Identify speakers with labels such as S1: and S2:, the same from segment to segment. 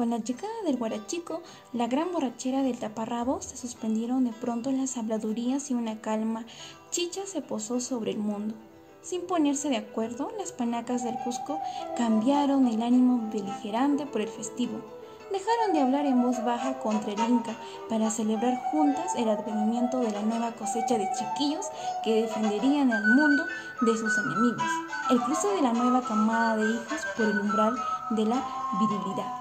S1: Con la llegada del guarachico, la gran borrachera del taparrabos, se suspendieron de pronto las habladurías y una calma chicha se posó sobre el mundo. Sin ponerse de acuerdo, las panacas del Cusco cambiaron el ánimo beligerante por el festivo. Dejaron de hablar en voz baja contra el Inca para celebrar juntas el advenimiento de la nueva cosecha de chiquillos que defenderían al mundo de sus enemigos, el cruce de la nueva camada de hijos por el umbral de la virilidad.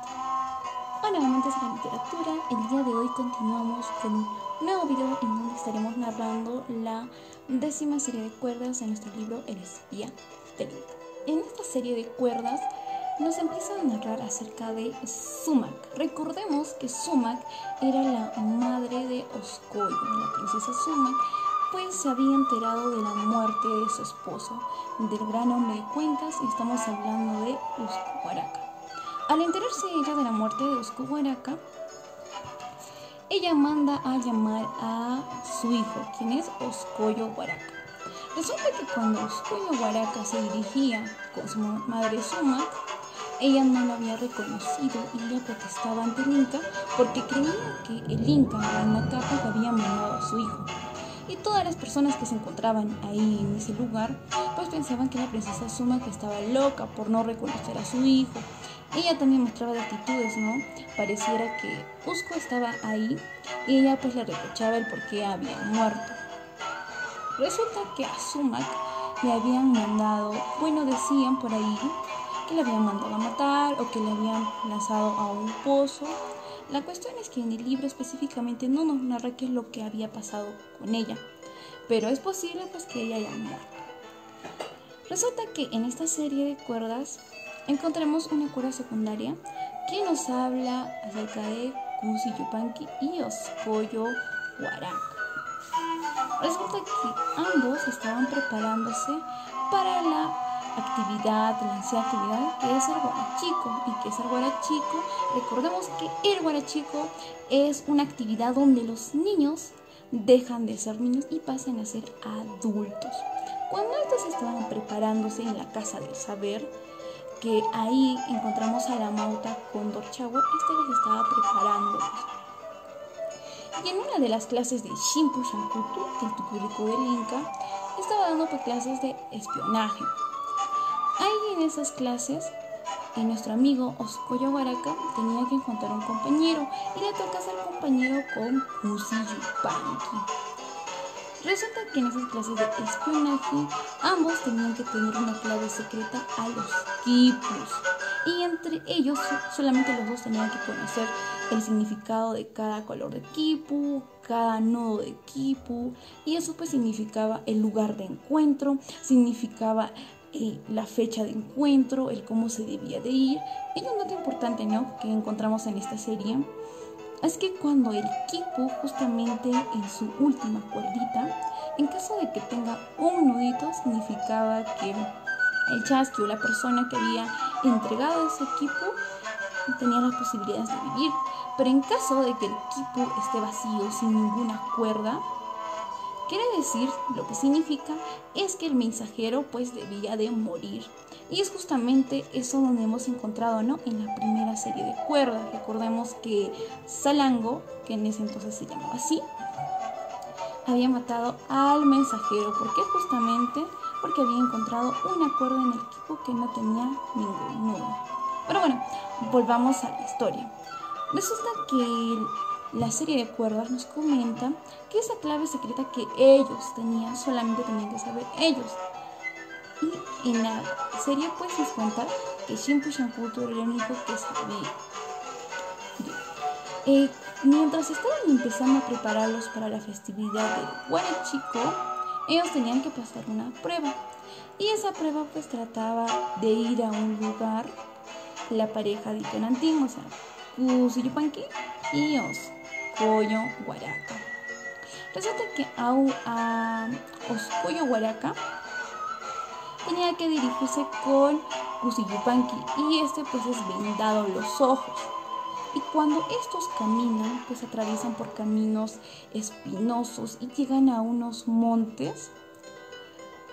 S1: Hola amantes de la literatura, el día de hoy continuamos con un nuevo video en donde estaremos narrando la 10ª serie de cuerdas de nuestro libro El espía del Inca. En esta serie de cuerdas nos empieza a narrar acerca de Sumac. Recordemos que Sumac era la madre de Oscoyo, la princesa Sumac, pues se había enterado de la muerte de su esposo, del gran hombre de cuentas, y estamos hablando de Usco Huaraca. Al enterarse ella de la muerte de Usco Huaraca, ella manda a llamar a su hijo, quien es Oscoyo Huaraca. Resulta que cuando Oscoyo Huaraca se dirigía con su madre Sumac, ella no lo había reconocido y ella protestaba ante el Inca porque creía que el Inca Manacapa le había mandado a su hijo. Y todas las personas que se encontraban ahí en ese lugar, pues pensaban que la princesa Sumac estaba loca por no reconocer a su hijo. Ella también mostraba de actitudes, ¿no? Pareciera que Usco estaba ahí y ella pues le reprochaba el por qué había muerto. Resulta que a Sumac le habían mandado, decían por ahí que le habían mandado a matar o que le habían lanzado a un pozo. La cuestión es que en el libro específicamente no nos narra qué es lo que había pasado con ella, pero es posible pues que ella haya muerto. Resulta que en esta serie de cuerdas encontramos una cuerda secundaria que nos habla acerca de Cusi Yupanqui y Oscoyo Huaraca. Resulta que ambos estaban preparándose para la ansiada actividad que es el guarachico. ¿Y qué es el guarachico? Recordemos que el guarachico es una actividad donde los niños dejan de ser niños y pasan a ser adultos. Cuando estos estaban preparándose en la Casa del Saber, que ahí encontramos a la Mauta Cóndor Chagua, les estaba preparando. Y en una de las clases de Shimpu Shankutu, del Tucuruco del Inca, estaba dando clases de espionaje. Ahí en esas clases, nuestro amigo Oscoyo Huaraca tenía que encontrar un compañero y le toca ser compañero con Cusi Yupanqui. Resulta que en esas clases de espionaje ambos tenían que tener una clave secreta a los quipus y entre ellos solamente los dos tenían que conocer el significado de cada color de quipu, cada nodo de quipu, y eso pues significaba el lugar de encuentro, significaba la fecha de encuentro, el cómo se debía de ir. Y un dato importante, ¿no?, que encontramos en esta serie es que cuando el quipu, justamente en su última cuerdita, en caso de que tenga un nudito, significaba que el chasqui o la persona que había entregado ese quipu tenía las posibilidades de vivir. Pero en caso de que el quipu esté vacío, sin ninguna cuerda, quiere decir, lo que significa es que el mensajero pues debía de morir. Y es justamente eso donde hemos encontrado, ¿no?, en la primera serie de cuerdas. Recordemos que Salango, que en ese entonces se llamaba así, había matado al mensajero. ¿Por qué? Justamente porque había encontrado una cuerda en el equipo que no tenía ningún nudo. Pero bueno, volvamos a la historia. Resulta que la serie de cuerdas nos comenta que esa clave secreta que ellos tenían, solamente tenían que saber ellos. Y en la serie pues nos cuenta que Shimpu Shankutu era el único que sabía. Mientras estaban empezando a prepararlos para la festividad del guarachico, ellos tenían que pasar una prueba. Y esa prueba pues trataba de ir a un lugar, la pareja de Tonantín, o sea, Cusi Yupanqui y Oscoyo Huaraca. Resulta que a Oscoyo Huaraca tenía que dirigirse con Cusi Yupanqui y pues es vendado los ojos. Y cuando estos caminan, pues atraviesan por caminos espinosos y llegan a unos montes.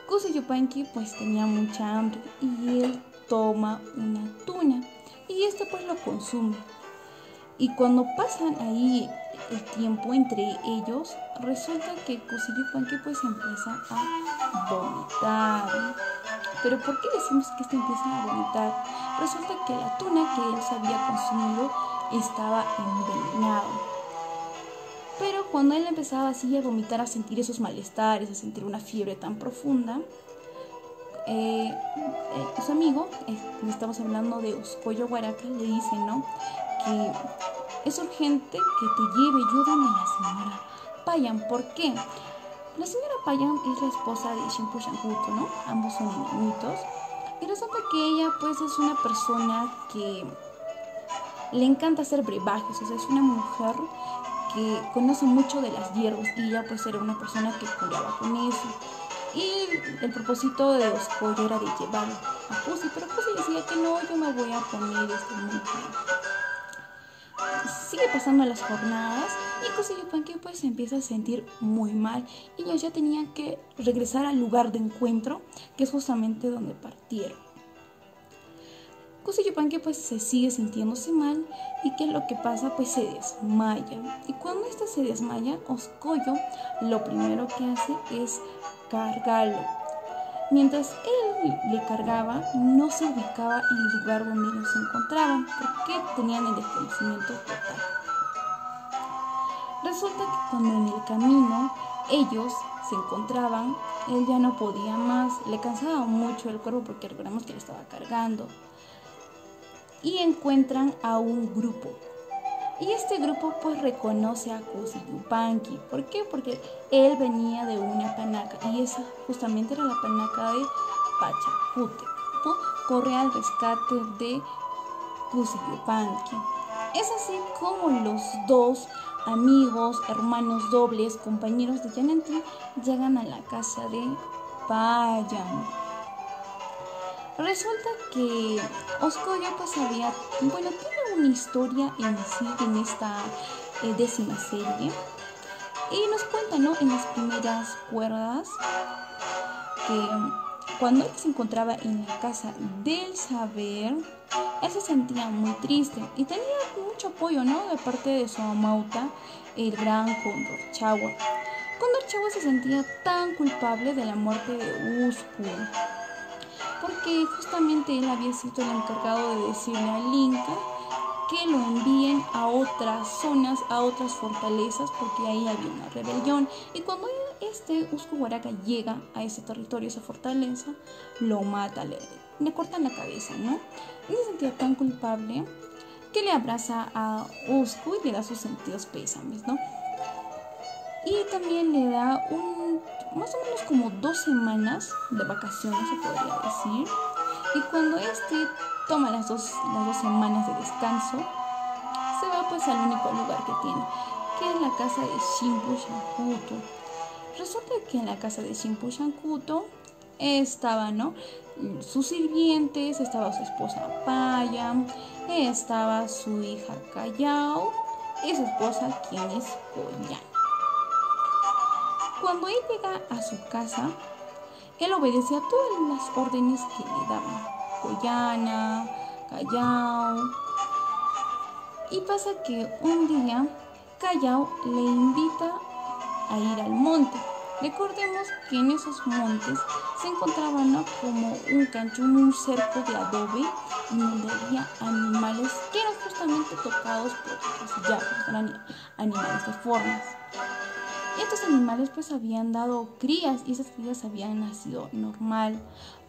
S1: Cusi Yupanqui pues tenía mucha hambre y él toma una tuna y pues lo consume. Y cuando pasan ahí el tiempo entre ellos, resulta que Kusi Yupanqui pues empieza a vomitar. Pero ¿por qué decimos que empieza a vomitar? Resulta que la tuna que él se había consumido estaba envenenada. Pero cuando él empezaba así a vomitar, a sentir esos malestares, a sentir una fiebre tan profunda, su amigo, estamos hablando de Uscoyo Huaraca, le dice, ¿no?, que es urgente que te lleve, ayúdame a la señora Payan. ¿Por qué? La señora Payan es la esposa de Shimpu Shankuto, ¿no? Ambos son enemitos. Y resulta que ella pues es una persona que le encanta hacer brebajes, o sea, es una mujer que conoce mucho de las hierbas y ella pues era una persona que curaba con eso. Y el propósito de Uscoyo era de llevar a Kusi, pero Kusi decía que no, yo me voy a poner muy. Sigue pasando las jornadas y Kusi Yupanqui pues se empieza a sentir muy mal. Ellos ya tenían que regresar al lugar de encuentro, que es justamente donde partieron. Kusi Yupanqui pues se sigue sintiéndose mal y ¿qué es lo que pasa? Pues se desmaya. Y cuando ésta se desmaya, Uscoyo lo primero que hace es cargarlo. Mientras él le cargaba, no se ubicaba en el lugar donde ellos se encontraban, porque tenían el desconocimiento total. Resulta que cuando en el camino ellos se encontraban, él ya no podía más, le cansaba mucho el cuerpo porque recordamos que le estaba cargando. Y encuentran a un grupo. Y este grupo pues reconoce a Kusi Yupanqui. ¿Por qué? Porque él venía de una panaca y esa justamente era la panaca de Pachacútec, ¿no? Corre al rescate de Kusi Yupanqui. Es así como los dos amigos, hermanos dobles, compañeros de Yanantí llegan a la casa de Payan. Resulta que Uscoyo pues tiene una historia en sí en esta 10ª serie y nos cuenta, ¿no?, en las primeras cuerdas que cuando él se encontraba en la casa del saber, él se sentía muy triste y tenía mucho apoyo, ¿no?, de parte de su amauta, el gran Cóndor Chagua. Cóndor Chagua se sentía tan culpable de la muerte de Uscu, porque justamente él había sido el encargado de decirle al Inca que lo envíen a otras zonas, a otras fortalezas, porque ahí había una rebelión. Y cuando Uscu Huaraca llega a ese territorio, esa fortaleza, lo mata, le cortan la cabeza, ¿no? Y se sentía tan culpable que le abraza a Uscu y le da sus sentidos pésames, ¿no? Y también le da más o menos como 2 semanas de vacaciones, se podría decir. Y cuando toma las dos semanas de descanso, se va pues al único lugar que tiene, que es la casa de Shimpu Shankuto. Resulta que en la casa de Shimpu Shankuto estaba, ¿no?, sus sirvientes, estaba su esposa Payan, estaba su hija Callao y su esposa, quien es Coyana. Cuando él llega a su casa, él obedece a todas las órdenes que le daban Coyana, Callao. Y pasa que un día Callao le invita a ir al monte. Recordemos que en esos montes se encontraban, ¿no?, como un canchón, un cerco de adobe, en donde había animales que eran justamente tocados por otros llaves, eran animales deformes. Y estos animales pues habían dado crías y esas crías habían nacido normal.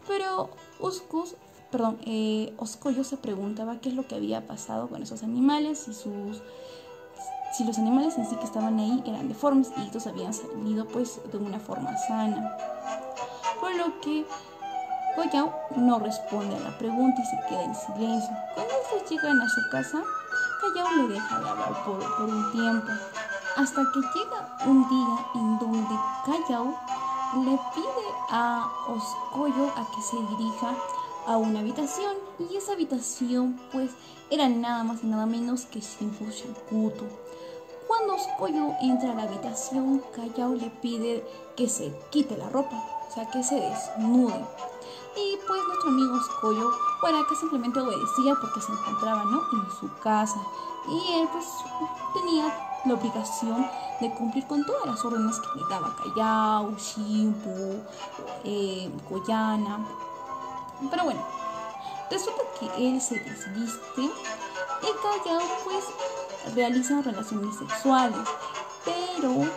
S1: Pero Uscoyo se preguntaba qué es lo que había pasado con esos animales, si los animales en sí que estaban ahí eran deformes y estos habían salido pues de una forma sana. Por lo que Callao no responde a la pregunta y se queda en silencio. Cuando estos llegan a su casa, Callao le deja de hablar por un tiempo, hasta que llega un día en donde Callao le pide a Uscoyo a que se dirija a una habitación, y esa habitación pues era nada más y nada menos que Shimpu Shankuto. Cuando Uscoyo entra a la habitación, Callao le pide que se quite la ropa, o sea, que se desnude. Y pues nuestro amigo Oscoyo, bueno, que simplemente obedecía porque se encontraba, ¿no?, en su casa. Y él pues tenía la obligación de cumplir con todas las órdenes que le daba Callao, Shimpu, Koyana. Pero bueno, resulta que él se desviste y Callao pues realiza relaciones sexuales. Pero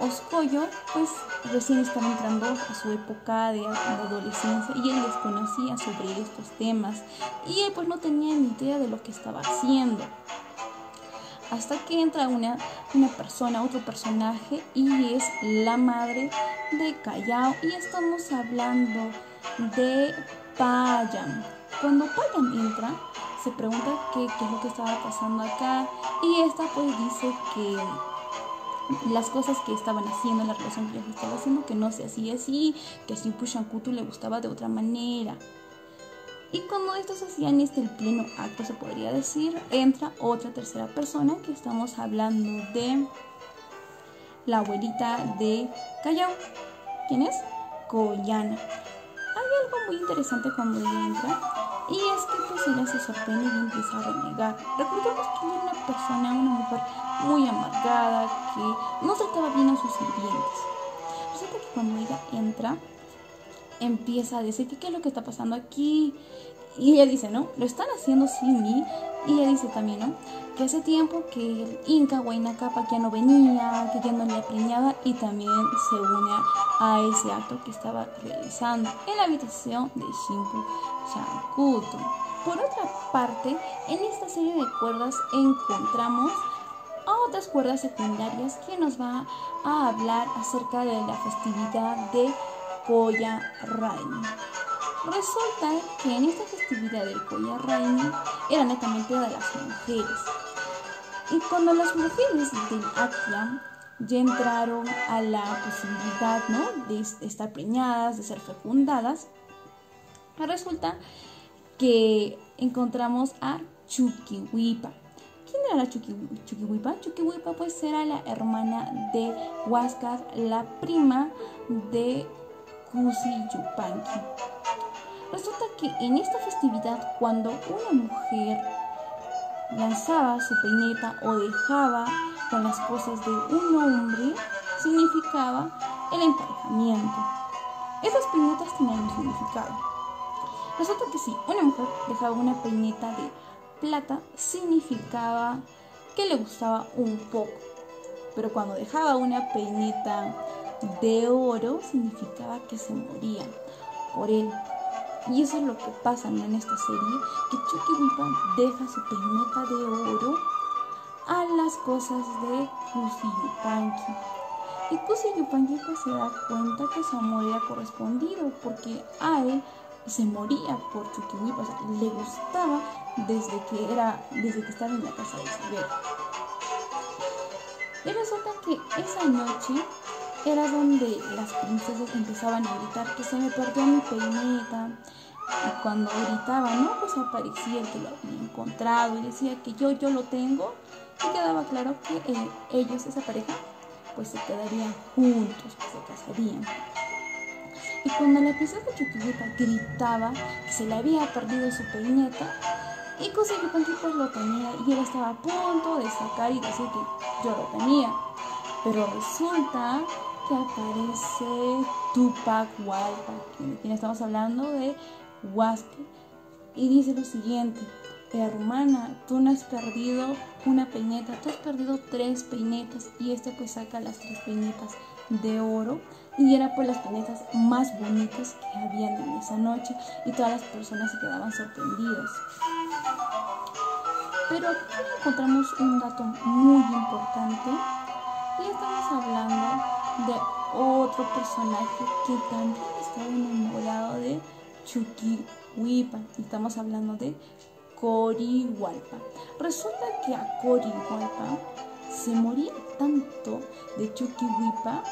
S1: Oscoyo pues recién estaba entrando a su época de adolescencia y él desconocía sobre estos temas y él pues no tenía ni idea de lo que estaba haciendo. Hasta que entra una persona, otro personaje, y es la madre de Callao, y estamos hablando de Payam. Cuando Payam entra, se pregunta qué es lo que estaba pasando acá, y esta pues dice que las cosas que estaban haciendo, la relación que ellos estaban haciendo, que no se hacía así, que a Shimpu Shankutu le gustaba de otra manera. Y cuando estos hacían el pleno acto, se podría decir, entra otra tercera persona, que estamos hablando de la abuelita de Callao. ¿Quién es? Koyana. Hay algo muy interesante cuando ella entra, y es que pues ella se sorprende y empieza a renegar. Recordemos que ella era una persona, una mujer muy amargada, que no trataba bien a sus sirvientes. Resulta que cuando ella entra, empieza a decir que qué es lo que está pasando aquí, y ella dice, no, lo están haciendo sin mí. Y ella dice también, ¿no?, que hace tiempo que el Inca Huayna Cápac ya no venía, que ya no le apremiaba, y también se une a ese acto que estaba realizando en la habitación de Shimpu Shankutu. Por otra parte, en esta serie de cuerdas encontramos a otras cuerdas secundarias que nos va a hablar acerca de la festividad de Koya Raini. Resulta que en esta festividad del Koya Raini era netamente de las mujeres. Y cuando las mujeres del Akia ya entraron a la posibilidad, ¿no?, de estar preñadas, de ser fecundadas, resulta que encontramos a Chuquihuipa. ¿Quién era la Chuquihuipa? Chuquihuipa pues era la hermana de Huáscar, la prima de Cusi Yupanqui. Resulta que en esta festividad, cuando una mujer lanzaba su peineta o dejaba con las cosas de un hombre, significaba el emparejamiento. Esas peinetas tenían un significado. Resulta que si una mujer dejaba una peineta de plata, significaba que le gustaba un poco. Pero cuando dejaba una peineta de oro, significaba que se moría por él. Y eso es lo que pasa, ¿no?, en esta serie, que Chuquihuipa deja su peineta de oro a las cosas de Cusi Yupanqui. Y Cusi Yupanqui pues se da cuenta que su amor era correspondido, porque a él se moría por Chuquihuipa, o sea, le gustaba desde que estaba en la casa de Isabel. Y resulta que esa noche era donde las princesas empezaban a gritar que se me perdió mi peineta. Y cuando gritaban, ¿no?, pues aparecía el que lo había encontrado y decía que yo lo tengo. Y quedaba claro que ellos, esa pareja, pues se quedarían juntos, que se casarían. Y cuando la princesa Chuquihuipa gritaba que se le había perdido su peineta, y Cusi Yupanqui pues lo tenía, y él estaba a punto de sacar y decir que yo lo tenía. Pero resulta que aparece Tupac Hualpa, de quien estamos hablando, de Huáscar, y dice lo siguiente: hermana, tú no has perdido una peineta, tú has perdido 3 peinetas. Y pues saca las 3 peinetas de oro, y eran pues las peinetas más bonitas que habían en esa noche, y todas las personas se quedaban sorprendidas. Pero aquí encontramos un dato muy importante, y estamos hablando de otro personaje que también estaba enamorado de Chuquihuipa, y estamos hablando de Corihualpa. Resulta que a Corihualpa se moría tanto de Chuquihuipa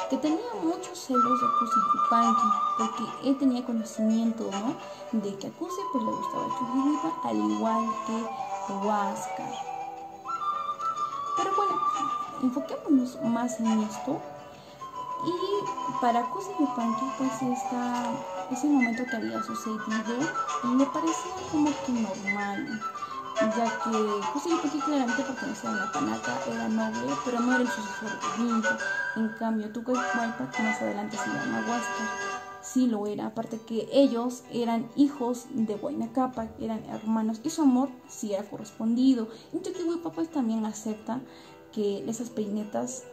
S1: que tenía muchos celos de Cusi Yupanqui, porque él tenía conocimiento, ¿no?, de que a Cusi pues le gustaba Chuquihuipa, al igual que Huáscar. Pero bueno, enfoquémonos más en esto. Y para Cusi Yupanqui pues esta ese momento que había sucedido le parecía como que normal, ya que Cusi Yupanqui claramente pertenecía a la panaca, era noble, pero no era el sucesor de Vinca. En cambio, Tuca y Huaypa, que más adelante se llama Huáscar, sí lo era, aparte que ellos eran hijos de Huayna Cápac, eran hermanos y su amor sí era correspondido. Y Tuca pues también acepta que esas peinetas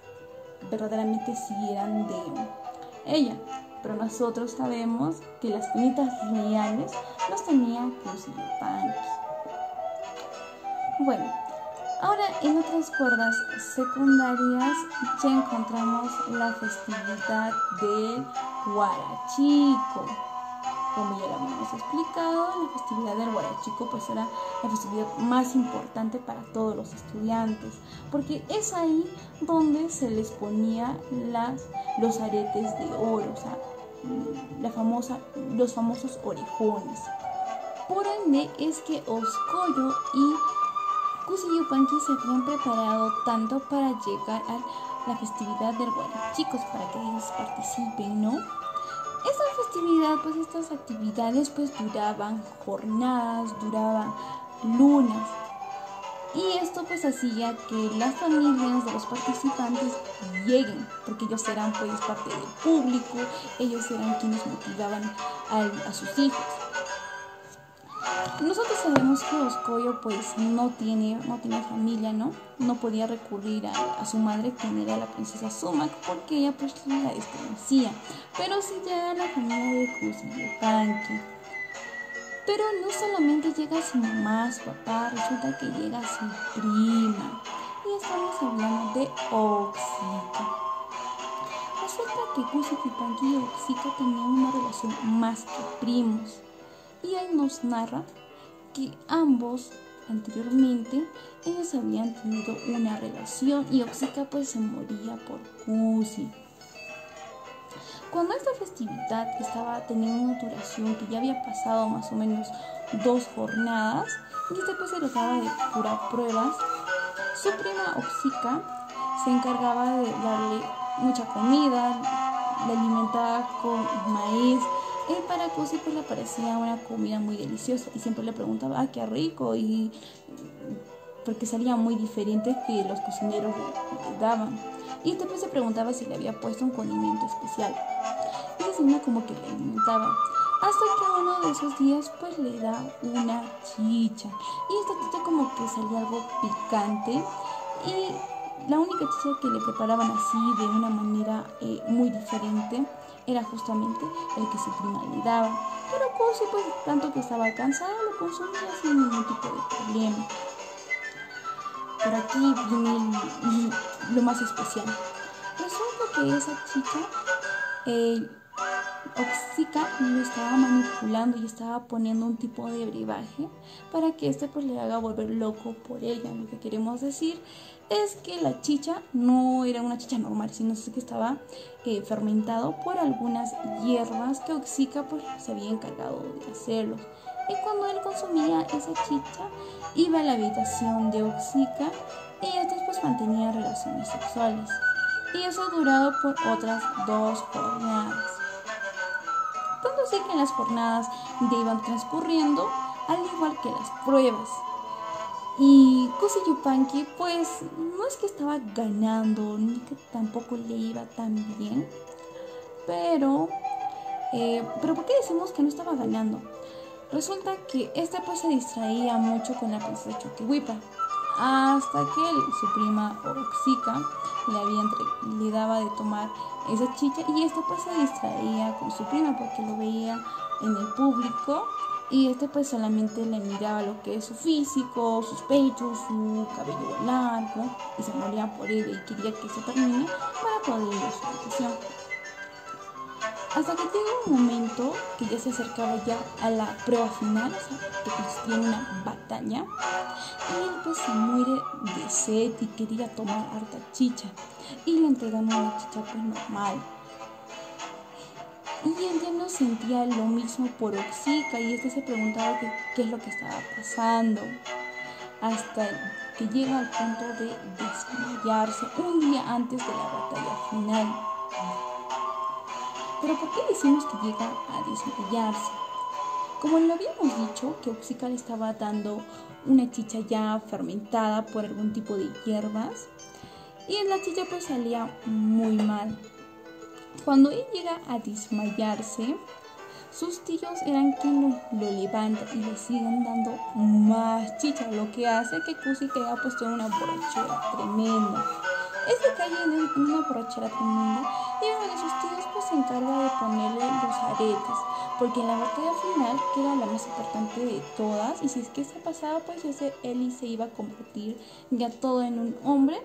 S1: verdaderamente sí eran de ella, pero nosotros sabemos que las peinetas reales las tenía Cusi Yupanqui. Bueno, ahora en otras cuerdas secundarias ya encontramos la festividad del Huarachico. Como ya lo habíamos explicado, la festividad del Huarachico pues era la festividad más importante para todos los estudiantes, porque es ahí donde se les ponía los aretes de oro, o sea, los famosos orejones. Por ende es que Oscoyo y Cusi Yupanqui se habían preparado tanto para llegar a la festividad del Huarachicos, para que ellos participen, ¿no? Esta festividad, pues estas actividades pues duraban jornadas, duraban lunas. Y esto pues hacía que las familias de los participantes lleguen, porque ellos eran pues parte del público, ellos eran quienes motivaban a sus hijos. Nosotros sabemos que Oscoyo pues no tiene familia, ¿no? No podía recurrir a su madre, quien era la princesa Sumac, porque ella pues la desconocía. Pero sí llega la familia de Cusi Yupanqui. Pero no solamente llega su mamá, su papá, resulta que llega su prima. Y estamos hablando de Oxica. Resulta que Cusi Yupanqui y Oxica tenían una relación más que primos. Y ahí nos narra que ambos anteriormente ellos habían tenido una relación y Oxica pues se moría por Cusi. Cuando esta festividad estaba teniendo una duración que ya había pasado más o menos 2 jornadas y pues se trataba de puras pruebas, su prima Oxica se encargaba de darle mucha comida, le alimentaba con maíz. Para Cusi pues le parecía una comida muy deliciosa y siempre le preguntaba, qué rico, y porque salía muy diferente que los cocineros le daban. Y después se preguntaba si le había puesto un condimento especial. Y se sentía como que le alimentaba. Hasta que uno de esos días pues le da una chicha. Y esta chicha como que salía algo picante. Y la única chicha que le preparaban así de una manera muy diferente era justamente el que su prima le daba. Pero Cusi pues tanto que estaba cansado lo consumía sin ningún tipo de problema. Por aquí viene lo más especial. Resulta que esa chica, Oxica lo estaba manipulando y estaba poniendo un tipo de brebaje para que pues le haga volver loco por ella. Lo que queremos decir es que la chicha no era una chicha normal, sino que estaba fermentado por algunas hierbas que Oxica pues se había encargado de hacerlo. Y cuando él consumía esa chicha, iba a la habitación de Oxica y estos pues mantenían relaciones sexuales. Y eso durado por otras 2 jornadas. Tanto así que en las jornadas ya iban transcurriendo, al igual que las pruebas. Y Cusi Yupanqui pues no es que estaba ganando, ni que tampoco le iba tan bien. Pero ¿por qué decimos que no estaba ganando? Resulta que pues se distraía mucho con la princesa Choquehuipa, hasta que su prima Oxica le daba de tomar esa chicha y pues se distraía con su prima porque lo veía en el público y pues solamente le miraba lo que es su físico, sus pechos, su cabello largo y se moría por él y quería que se termine para poder ir a su habitación. Hasta que llega un momento que ya se acercaba ya a la prueba final, o sea, que consistía en una batalla, y él pues se muere de sed y quería tomar harta chicha, y le entregan una chicha pues normal. Y él ya no sentía lo mismo por Oxica, y se preguntaba qué es lo que estaba pasando, hasta que llega al punto de desmayarse un día antes de la batalla final. Pero ¿por qué decimos que llega a desmayarse? Como lo habíamos dicho, que Uxica le estaba dando una chicha ya fermentada por algún tipo de hierbas y la chicha pues salía muy mal. Cuando él llega a desmayarse, sus tíos eran quienes lo levantan y le siguen dando más chicha, lo que hace que Uxica haya puesto en una borrachera tremenda. Este cae en una borrachera tremenda y uno de sus tíos pues se encarga de ponerle los aretes, porque en la batalla final, que era la más importante de todas, y si es que se pasaba, pues él se iba a convertir ya todo en un hombre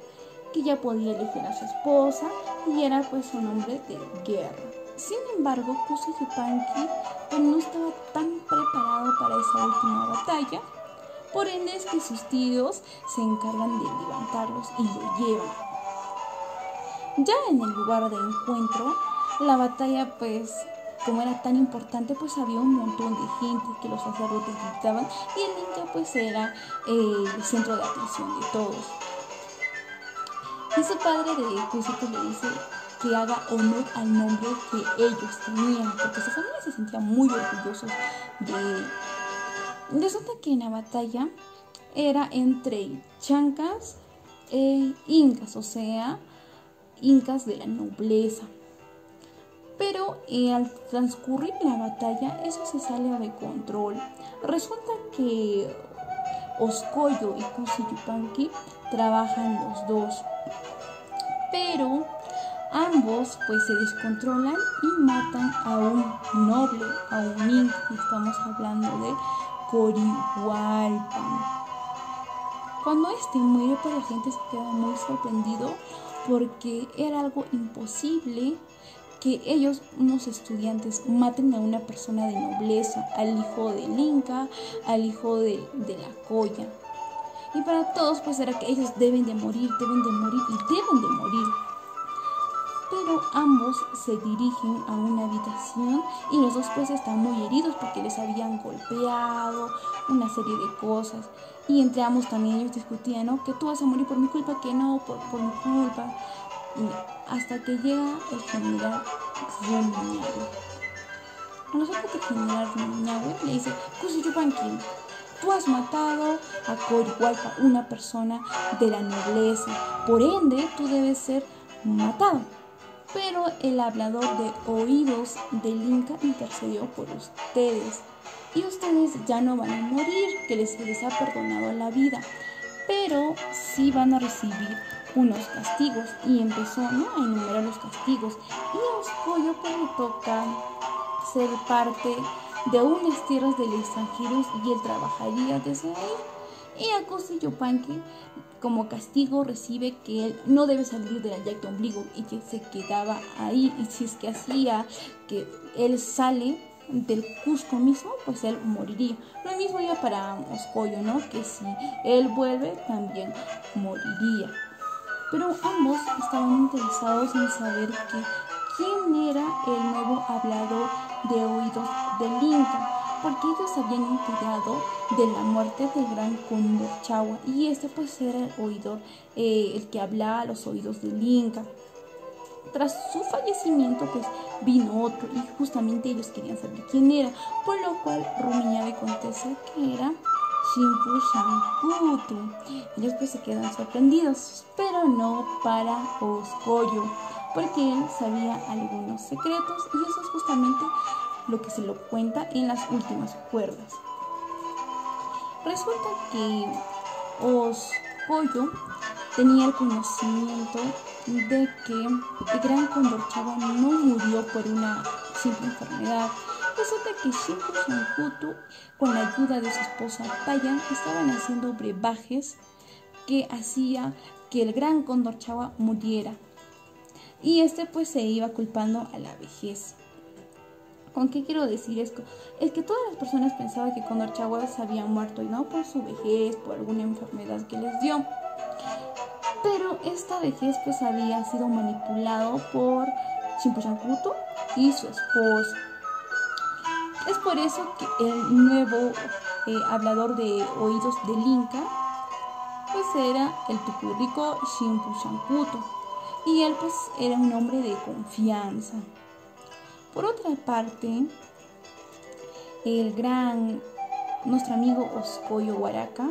S1: que ya podía elegir a su esposa y era pues un hombre de guerra. Sin embargo, Cusi Yupanqui pues no estaba tan preparado para esa última batalla, por ende es que sus tíos se encargan de levantarlos y lo llevan. Ya en el lugar de encuentro, la batalla pues como era tan importante, pues había un montón de gente que los sacerdotes gritaban y el Inca pues era el centro de atención de todos. Y su padre de Cusi pues le dice que haga honor al nombre que ellos tenían, porque su familia se sentía muy orgullosos de él. Resulta que en la batalla era entre chancas e incas, o sea, incas de la nobleza. Pero al transcurrir la batalla, eso se sale de control. Resulta que Oscoyo y Cusi Yupanqui trabajan los dos, pero ambos pues se descontrolan y matan a un noble, a un inca. Estamos hablando de Corihualpan. Cuando este muere, pues la gente se queda muy sorprendido porque era algo imposible que ellos, unos estudiantes, maten a una persona de nobleza, al hijo del Inca, al hijo de la Colla. Y para todos pues era que ellos deben de morir y deben de morir. Pero ambos se dirigen a una habitación y los dos pues están muy heridos porque les habían golpeado, una serie de cosas. Y entre ambos también ellos discutían, ¿no? Que tú vas a morir por mi culpa, que no, por mi culpa. Hasta que llega el general Rumiñahui. Resulta que el general Rumiñahui le dice: Cusi Yupanqui, tú has matado a Corihualpa, una persona de la nobleza, por ende tú debes ser matado. Pero el hablador de oídos del Inca intercedió por ustedes y ustedes ya no van a morir, que les ha perdonado la vida, pero sí van a recibir unos castigos. Y empezó, ¿no?, a enumerar los castigos. Y a Oscoyo pues le toca ser parte de unas tierras del extranjero y él trabajaría desde ahí. Y a Cusi Yupanqui como castigo recibe que él no debe salir de la llaga de ombligo y que se quedaba ahí, y si es que hacía que él sale del Cusco mismo, pues él moriría. Lo mismo ya para Oscoyo, ¿no?, que si él vuelve también moriría. Pero ambos estaban interesados en saber quién era el nuevo hablador de oídos del Inca, porque ellos habían enterado de la muerte del gran Condorchagua y este pues era el oidor, el que hablaba a los oídos del Inca. Tras su fallecimiento pues vino otro y justamente ellos querían saber quién era, por lo cual Rumiñahui contesta que era Chimpuxancutu. Ellos pues se quedan sorprendidos, pero no para Oscoyo, porque él sabía algunos secretos y eso es justamente lo que se lo cuenta en las últimas cuerdas. Resulta que Oscoyo tenía el conocimiento de que el gran Condorchagua no murió por una simple enfermedad. Resulta que Chimpuxancutu, con la ayuda de su esposa Payan, estaban haciendo brebajes que hacía que el gran Condorchagua muriera. Y este pues se iba culpando a la vejez. ¿Con qué quiero decir esto? Es que todas las personas pensaban que Condorchagua se había muerto y no por su vejez, por alguna enfermedad que les dio. Pero esta vejez pues había sido manipulado por Chimpuxancutu y su esposa. Es por eso que el nuevo hablador de oídos del Inca pues era el Tucurrico Chimpuxancutu y él pues era un hombre de confianza. Por otra parte, nuestro amigo Oscoyo Huaraca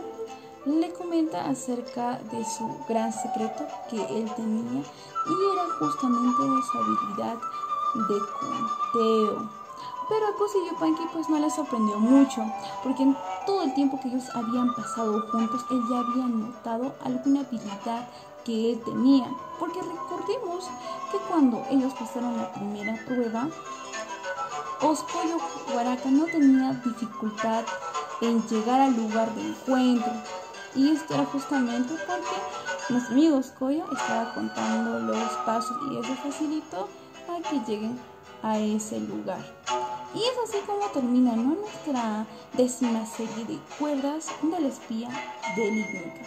S1: le comenta acerca de su gran secreto que él tenía y era justamente de su habilidad de conteo. Pero a Cosi y Yupanqui pues no le sorprendió mucho, porque en todo el tiempo que ellos habían pasado juntos, él ya había notado alguna habilidad que él tenía. Porque recordemos que cuando ellos pasaron la primera prueba, Oscoyo Huaraca no tenía dificultad en llegar al lugar de encuentro. Y esto era justamente porque nuestro amigo Oscoyo estaba contando los pasos y eso facilitó a que lleguen a ese lugar. Y es así como termina, nuestra 10ª serie de Cuerdas del espía de Lígnica.